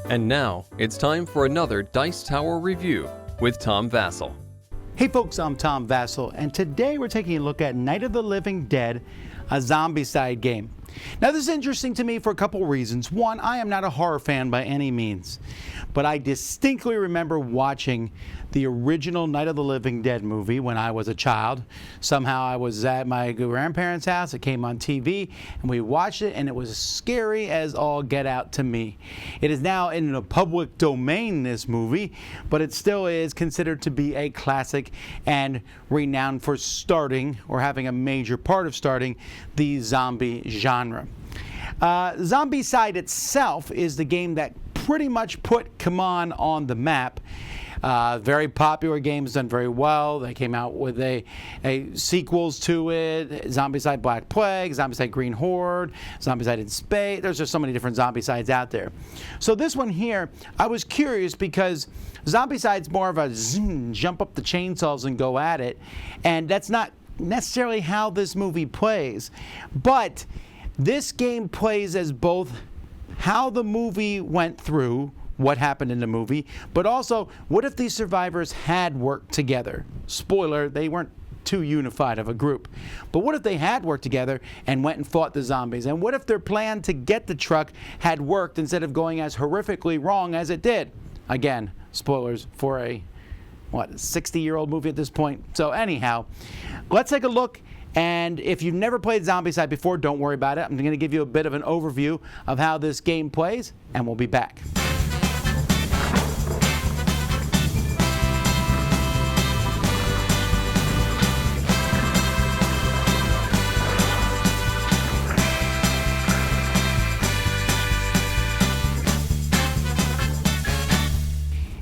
And now, it's time for another Dice Tower review with Tom Vasel. Hey folks, I'm Tom Vasel, and today we're taking a look at Night of the Living Dead, a Zombicide game. Now this is interesting to me for a couple reasons. One, I am not a horror fan by any means, but I distinctly remember watching the original Night of the Living Dead movie when I was a child. Somehow I was at my grandparents' house, it came on TV, and we watched it, and it was scary as all get out to me. It is now in the public domain, this movie, but it still is considered to be a classic and renowned for starting, or having a major part of starting, the zombie genre. Zombicide itself is the game that pretty much put Command on the map. Very popular game, has done very well. They came out with a sequels to it: Zombicide Black Plague, Zombicide Green Horde, Zombicide in Space. There's just so many different Zombicides out there. So this one here, I was curious because Zombicide's more of a jump up the chainsaws and go at it, and that's not necessarily how this movie plays. But this game plays as both how the movie went through, what happened in the movie, but also what if these survivors had worked together? Spoiler, they weren't too unified of a group. But what if they had worked together and went and fought the zombies? And what if their plan to get the truck had worked instead of going as horrifically wrong as it did? Again, spoilers for a 60-year-old movie at this point. So anyhow, let's take a look. And if you've never played Zombicide before, don't worry about it. I'm going to give you a bit of an overview of how this game plays, and we'll be back.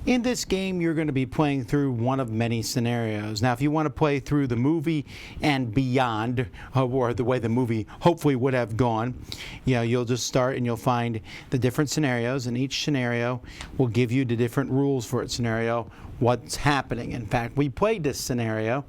In this game, you're going to be playing through one of many scenarios. Now, if you want to play through the movie and beyond, or the way the movie hopefully would have gone, you'll just start and you'll find the different scenarios, and each scenario will give you the different rules for its scenario, what's happening. In fact, we played this scenario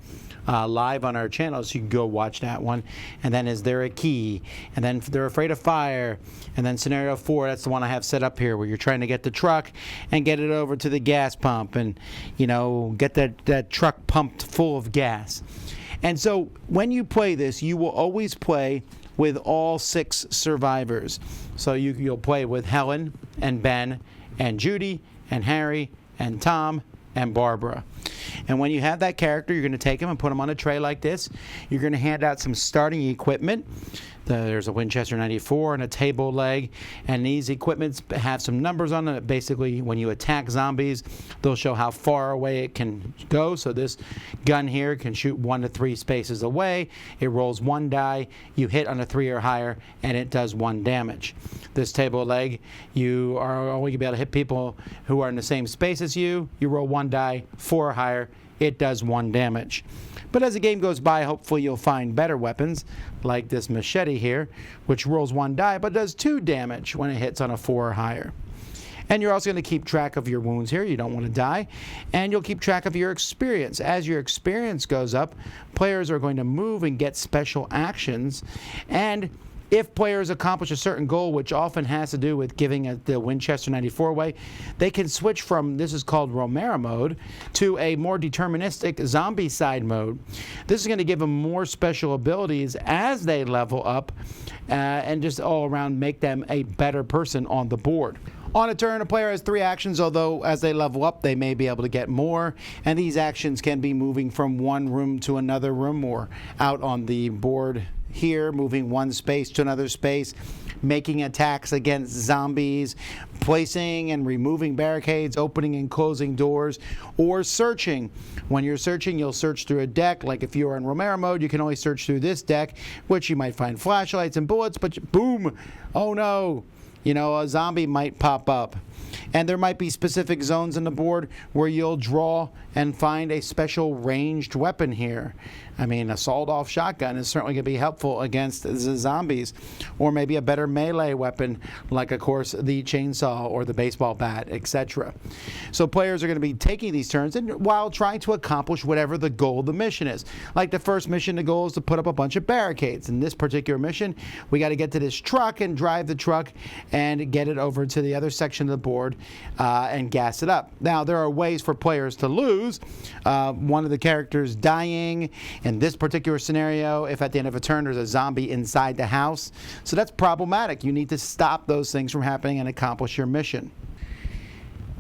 live on our channel, so you can go watch that one. And then is there a key? And then they're afraid of fire. And then scenario 4, that's the one I have set up here, where you're trying to get the truck and get it over to the gas pump and, get that truck pumped full of gas. And so when you play this, you will always play with all 6 survivors. So you'll play with Helen and Ben and Judy and Harry and Tom and Barbara. And when you have that character, you're going to take them and put them on a tray like this. You're going to hand out some starting equipment. There's a Winchester 94 and a table leg, and these equipments have some numbers on them. Basically, when you attack zombies, they'll show how far away it can go. So this gun here can shoot 1 to 3 spaces away. It rolls 1 die. You hit on a 3 or higher, and it does 1 damage. This table leg, you are only going to be able to hit people who are in the same space as you. You roll 1 die, 4 or higher. It does 1 damage. But as the game goes by, hopefully you'll find better weapons, like this machete here, which rolls 1 die but does 2 damage when it hits on a 4 or higher. And you're also going to keep track of your wounds here. You don't want to die. And you'll keep track of your experience. As your experience goes up, players are going to move and get special actions. And if players accomplish a certain goal, which often has to do with giving the Winchester 94 away, they can switch from, this is called Romero mode, to a more deterministic Zombicide mode. This is going to give them more special abilities as they level up and just all around make them a better person on the board. On a turn, a player has 3 actions, although as they level up, they may be able to get more. And these actions can be moving from one room to another room, or out on the board here, moving 1 space to another space, making attacks against zombies, placing and removing barricades, opening and closing doors, or searching. When you're searching, you'll search through a deck. Like if you're in Romero mode, you can only search through this deck, which you might find flashlights and bullets, but boom, oh no, a zombie might pop up. And there might be specific zones on the board where you'll draw and find a special ranged weapon here. I mean, a sawed-off shotgun is certainly going to be helpful against the zombies. Or maybe a better melee weapon, like, of course, the chainsaw or the baseball bat, etc. So players are going to be taking these turns while trying to accomplish whatever the goal of the mission is. Like the first mission, the goal is to put up a bunch of barricades. In this particular mission, we got to get to this truck and drive the truck and get it over to the other section of the board and gas it up. Now, there are ways for players to lose. One of the characters dying in this particular scenario, if at the end of a turn there's a zombie inside the house. So that's problematic. You need to stop those things from happening and accomplish your mission.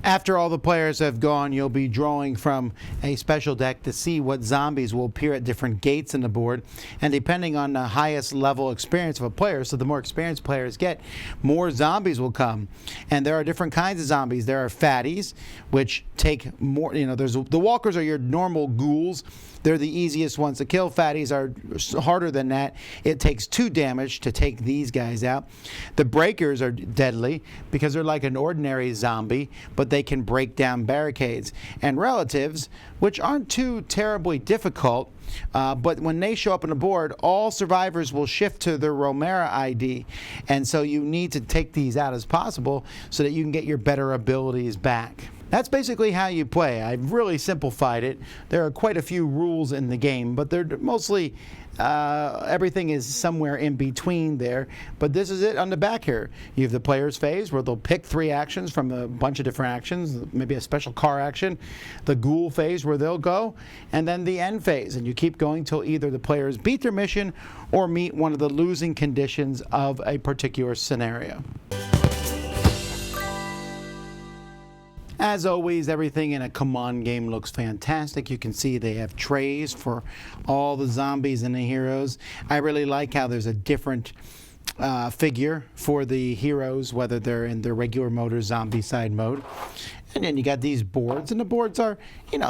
After all the players have gone, you'll be drawing from a special deck to see what zombies will appear at different gates in the board. And depending on the highest level experience of a player, so the more experienced players get, more zombies will come. And there are different kinds of zombies. There are fatties, which take more, there's the walkers are your normal ghouls. They're the easiest ones to kill. Fatties are harder than that. It takes 2 damage to take these guys out. The breakers are deadly because they're like an ordinary zombie, but they can break down barricades. And relatives, which aren't too terribly difficult, but when they show up on the board, all survivors will shift to their Romera ID. And so you need to take these out as possible so that you can get your better abilities back. That's basically how you play. I've really simplified it. There are quite a few rules in the game, but they're mostly everything is somewhere in between there. But this is it on the back here. You have the player's phase where they'll pick 3 actions from a bunch of different actions, maybe a special car action, the ghoul phase where they'll go, and then the end phase. And you keep going till either the players beat their mission or meet one of the losing conditions of a particular scenario. As always, everything in a command game looks fantastic. You can see they have trays for all the zombies and the heroes. I really like how there's a different figure for the heroes, whether they're in their regular mode or Zombicide mode. And then you got these boards, and the boards are,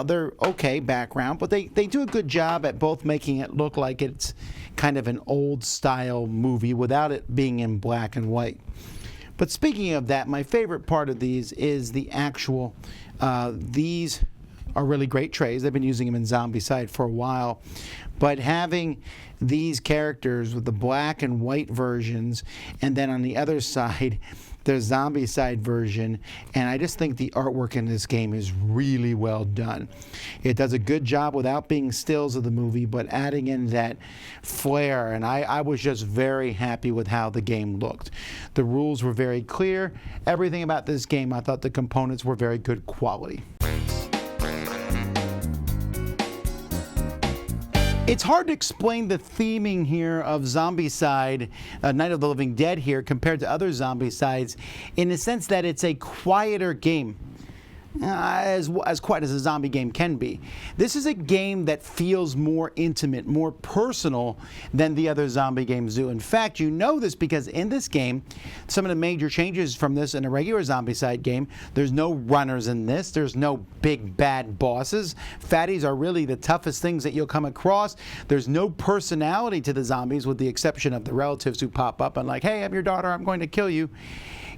they're okay background, but they do a good job at both making it look like it's kind of an old style movie without it being in black and white. But speaking of that, my favorite part of these is the actual, these are really great trays. They've been using them in Zombicide for a while. But having these characters with the black and white versions, and then on the other side, the Zombicide version, and I just think the artwork in this game is really well done. It does a good job without being stills of the movie, but adding in that flair, and I was just very happy with how the game looked. The rules were very clear. Everything about this game, I thought the components were very good quality. It's hard to explain the theming here of Zombicide, Night of the Living Dead here, compared to other Zombicides, in the sense that it's a quieter game. As quiet as a zombie game can be. This is a game that feels more intimate, more personal than the other zombie games do. In fact, you know this because in this game, some of the major changes from this in a regular Zombicide game, there's no runners in this, there's no big bad bosses. Fatties are really the toughest things that you'll come across. There's no personality to the zombies with the exception of the relatives who pop up and like, hey, I'm your daughter, I'm going to kill you.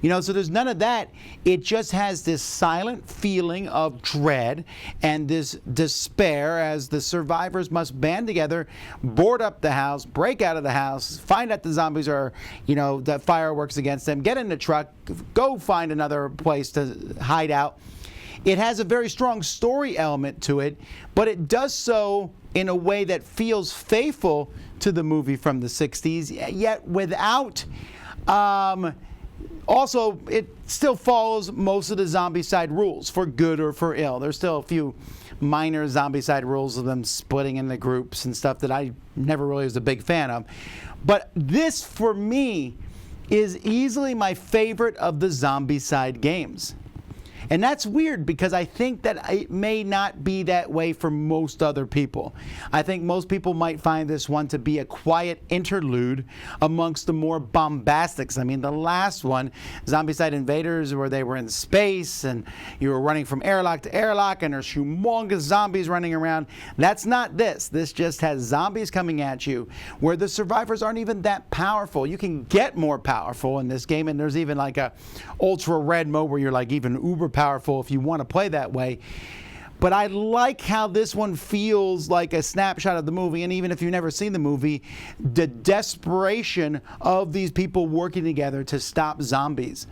So there's none of that. It just has this silent feeling of dread and this despair as the survivors must band together, board up the house, break out of the house, find out the zombies are, that fireworks against them, get in the truck, go find another place to hide out. It has a very strong story element to it, but it does so in a way that feels faithful to the movie from the 60s, yet without... Also, it still follows most of the Zombicide rules, for good or for ill. There's still a few minor Zombicide rules of them splitting into groups and stuff that I never really was a big fan of. But this, for me, is easily my favorite of the Zombicide games. And that's weird because I think that it may not be that way for most other people. I think most people might find this one to be a quiet interlude amongst the more bombastics. I mean, the last one, Zombicide Invaders, where they were in space and you were running from airlock to airlock and there's humongous zombies running around. That's not this. This just has zombies coming at you where the survivors aren't even that powerful. You can get more powerful in this game, and there's even like a ultra red mode where you're like even uber powerful if you want to play that way. But I like how this one feels like a snapshot of the movie, and even if you've never seen the movie, the desperation of these people working together to stop zombies.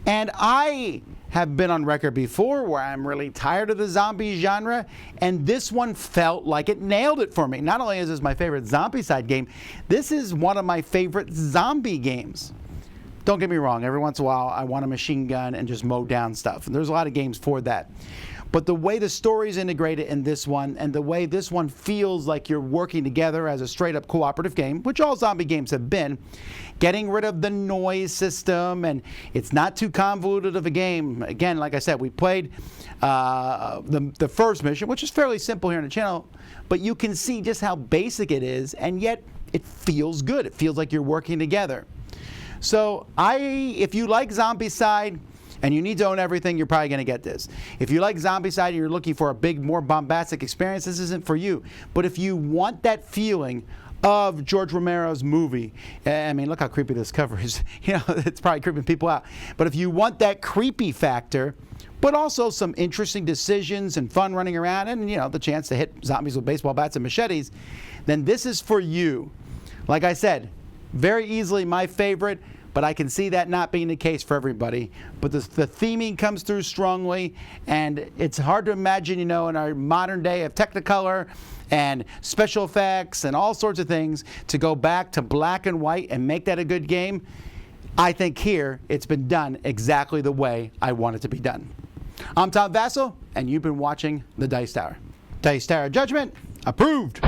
And I have been on record before where I'm really tired of the zombie genre, and this one felt like it nailed it for me. Not only is this my favorite Zombicide game, this is one of my favorite zombie games. Don't get me wrong, every once in a while I want a machine gun and just mow down stuff. And there's a lot of games for that. But the way the story's integrated in this one, and the way this one feels like you're working together as a straight-up cooperative game, which all zombie games have been, getting rid of the noise system, and it's not too convoluted of a game. Again, like I said, we played the first mission, which is fairly simple here on the channel, but you can see just how basic it is, and yet it feels good. It feels like you're working together. So if you like Zombicide, and you need to own everything, you're probably going to get this. If you like Zombicide and you're looking for a big, more bombastic experience, this isn't for you. But if you want that feeling of George Romero's movie, I mean, look how creepy this cover is. You know, it's probably creeping people out. But if you want that creepy factor, but also some interesting decisions and fun running around and, you know, the chance to hit zombies with baseball bats and machetes, then this is for you. Like I said, very easily my favorite. But I can see that not being the case for everybody. But the theming comes through strongly, and it's hard to imagine, you know, in our modern day of Technicolor and special effects and all sorts of things, to go back to black and white and make that a good game. I think here it's been done exactly the way I want it to be done. I'm Tom Vasel, and you've been watching The Dice Tower. Dice Tower Judgment approved.